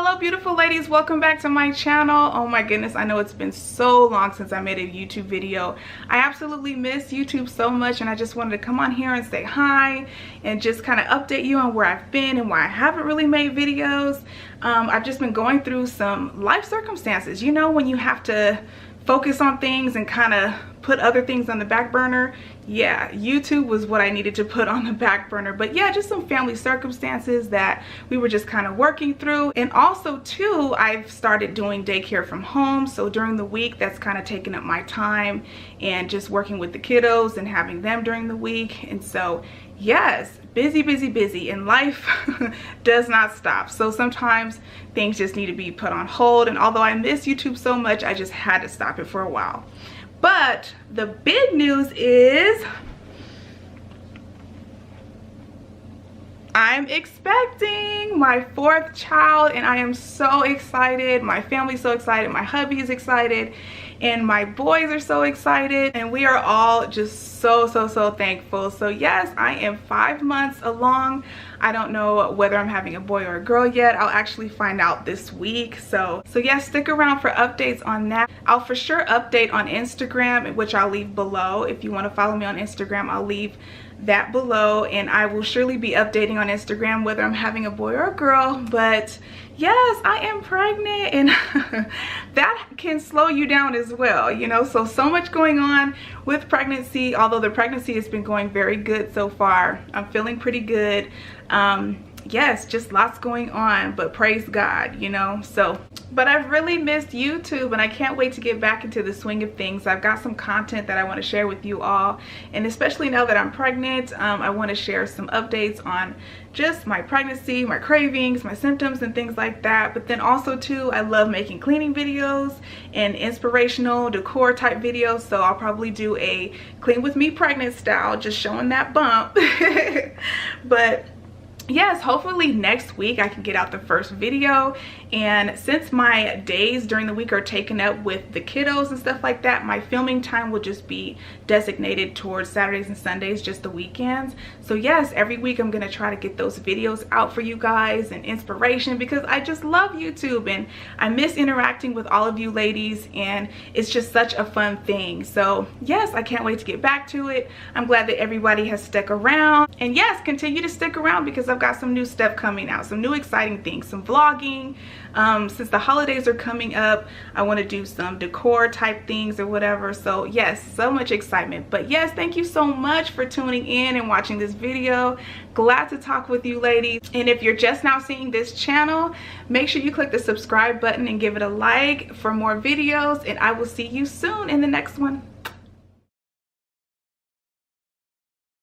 Hello beautiful ladies, welcome back to my channel. Oh my goodness, I know it's been so long since I made a YouTube video. I absolutely miss YouTube so much, and I just wanted to come on here and say hi and just kind of update you on where I've been and why I haven't really made videos. I've just been going through some life circumstances, you know, when you have to focus on things and kind of put other things on the back burner. Yeah, YouTube was what I needed to put on the back burner. But yeah, just some family circumstances that we were just kind of working through. And also too, I've started doing daycare from home. So during the week, that's kind of taking up my time and just working with the kiddos and having them during the week. And so yes, busy, and life does not stop. So sometimes things just need to be put on hold. And although I miss YouTube so much, I just had to stop it for a while. But the big news is I'm expecting my 4th child, and I am so excited. My family's so excited, my hubby is excited, and my boys are so excited, and we are all just so thankful. So yes, I am 5 months along. I don't know whether I'm having a boy or a girl yet. I'll actually find out this week. So yes, stick around for updates on that. I'll for sure update on Instagram, which I'll leave below. If you want to follow me on Instagram, I'll leave that below, and I will surely be updating on Instagram whether I'm having a boy or a girl. But yes, I am pregnant, and that can slow you down as well, you know. So much going on with pregnancy. Although the pregnancy has been going very good so far, I'm feeling pretty good. Yes, just lots going on, but praise God, you know. So but I've really missed YouTube, and I can't wait to get back into the swing of things. I've got some content that I want to share with you all, and especially now that I'm pregnant, I want to share some updates on just my pregnancy, my cravings, my symptoms, and things like that. But then also too, I love making cleaning videos and inspirational decor type videos, so I'll probably do a clean with me pregnant style, just showing that bump. But yes, hopefully next week I can get out the first video. And since my days during the week are taken up with the kiddos and stuff like that, my filming time will just be designated towards Saturdays and Sundays, just the weekends. So yes, every week I'm gonna try to get those videos out for you guys and inspiration, because I just love YouTube and I miss interacting with all of you ladies, and it's just such a fun thing. So yes, I can't wait to get back to it. I'm glad that everybody has stuck around, and yes, continue to stick around because I've got some new stuff coming out, some new exciting things, some vlogging. Since the holidays are coming up, I want to do some decor type things or whatever. So yes, so much excitement. But yes, thank you so much for tuning in and watching this video. Glad to talk with you ladies. And if you're just now seeing this channel, make sure you click the subscribe button and give it a like for more videos, and I will see you soon in the next one.